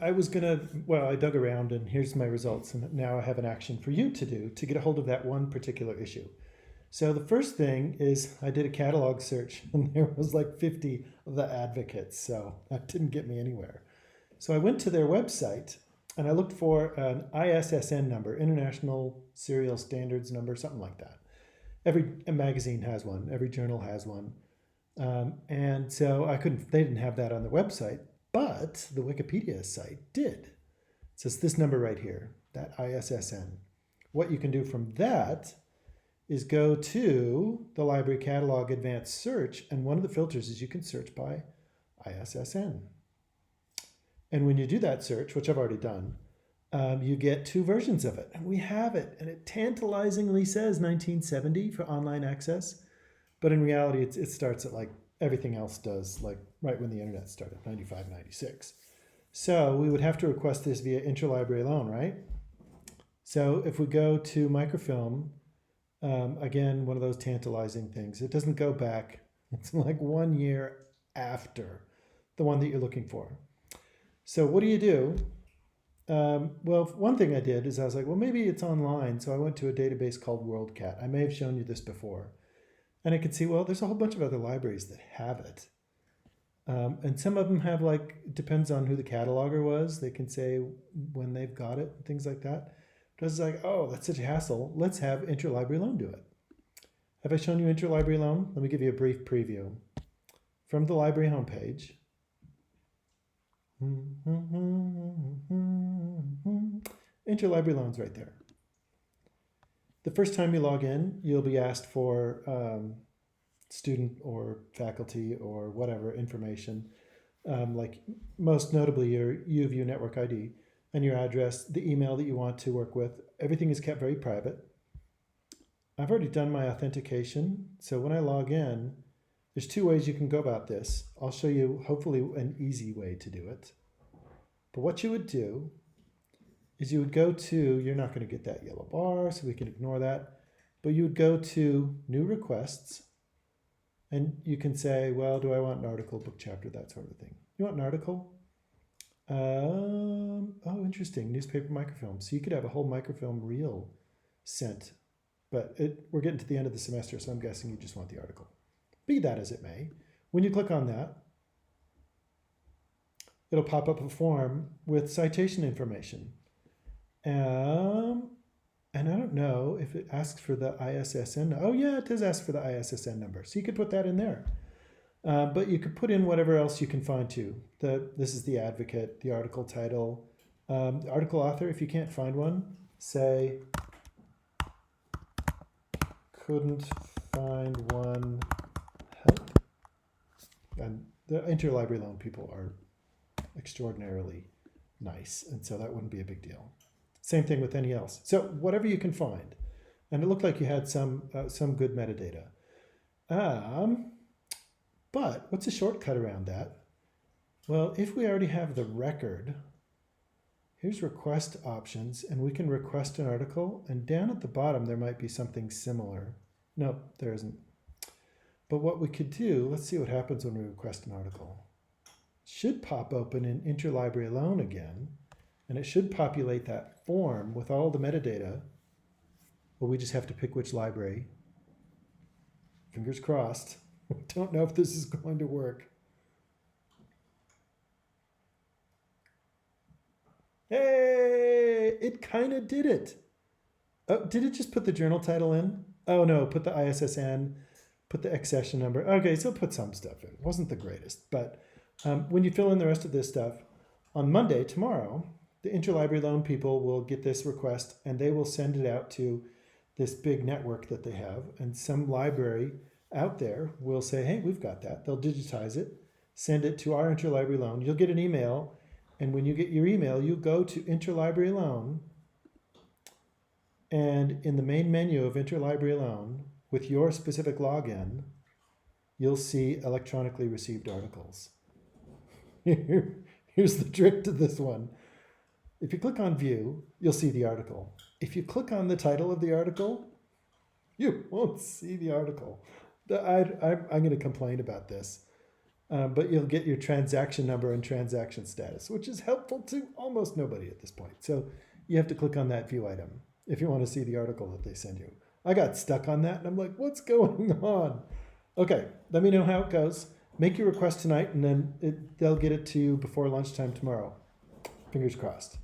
I dug around and here's my results. And now I have an action for you to do to get a hold of that one particular issue. So the first thing is I did a catalog search and there was like 50 of the advocates. So that didn't get me anywhere. So I went to their website and I looked for an ISSN number, International Serial Standards number, something like that. Every magazine has one, every journal has one. And so they didn't have that on the website, but the Wikipedia site did. It says this number right here, that ISSN. What you can do from that is go to the Library Catalog Advanced Search, and one of the filters is you can search by ISSN. And when you do that search, which I've already done, you get two versions of it. And we have it, and it tantalizingly says 1970 for online access. But in reality, it starts at like everything else does, like right when the internet started, 95, 96. So we would have to request this via interlibrary loan, right? So if we go to microfilm, again, one of those tantalizing things. It doesn't go back. It's like 1 year after the one that you're looking for. So what do? Well, one thing I did is I was like, well, maybe it's online. So I went to a database called WorldCat. I may have shown you this before. And I could see, well, there's a whole bunch of other libraries that have it. And some of them have it depends on who the cataloger was. They can say when they've got it, things like that. But I was like, oh, that's such a hassle. Let's have Interlibrary Loan do it. Have I shown you Interlibrary Loan? Let me give you a brief preview. From the library homepage. Interlibrary Loan's right there. The first time you log in, you'll be asked for student or faculty or whatever information, like most notably your U of U network ID and your address, the email that you want to work with. Everything is kept very private. I've already done my authentication. So when I log in, there's two ways you can go about this. I'll show you hopefully an easy way to do it. But what you would do is you would go to, you're not going to get that yellow bar, so we can ignore that. But you would go to New Requests, and you can say, well, do I want an article, book chapter, that sort of thing. You want an article? Oh, interesting, newspaper microfilm. So you could have a whole microfilm reel sent, but we're getting to the end of the semester, so I'm guessing you just want the article. Be that as it may, when you click on that, it'll pop up a form with citation information. And I don't know if it asks for the ISSN. Oh yeah, it does ask for the ISSN number. So you could put that in there. But you could put in whatever else you can find too. This is the advocate, the article title, the article author. If you can't find one, say, couldn't find one, help. And the interlibrary loan people are extraordinarily nice. And so that wouldn't be a big deal. Same thing with any else. So whatever you can find. And it looked like you had some good metadata. But what's a shortcut around that? Well, if we already have the record, here's request options, and we can request an article. And down at the bottom, there might be something similar. No, there isn't. But what we could do, let's see what happens when we request an article. It should pop open in Interlibrary Loan again. And it should populate that form with all the metadata. Well, we just have to pick which library. Fingers crossed. Don't know if this is going to work. Hey, it kind of did it. Oh, did it just put the journal title in? Oh no, put the ISSN, put the accession number. Okay, so put some stuff in. It wasn't the greatest, but when you fill in the rest of this stuff, on Monday, tomorrow, the Interlibrary Loan people will get this request and they will send it out to this big network that they have. And some library out there will say, hey, we've got that. They'll digitize it, send it to our Interlibrary Loan. You'll get an email. And when you get your email, you go to Interlibrary Loan. And in the main menu of Interlibrary Loan, with your specific login, you'll see electronically received articles. Here's the trick to this one. If you click on View, you'll see the article. If you click on the title of the article, you won't see the article. I'm going to complain about this. but you'll get your transaction number and transaction status, which is helpful to almost nobody at this point. So you have to click on that view item if you want to see the article that they send you. I got stuck on that and I'm like, what's going on? Okay, let me know how it goes. Make your request tonight and then they'll get it to you before lunchtime tomorrow. Fingers crossed.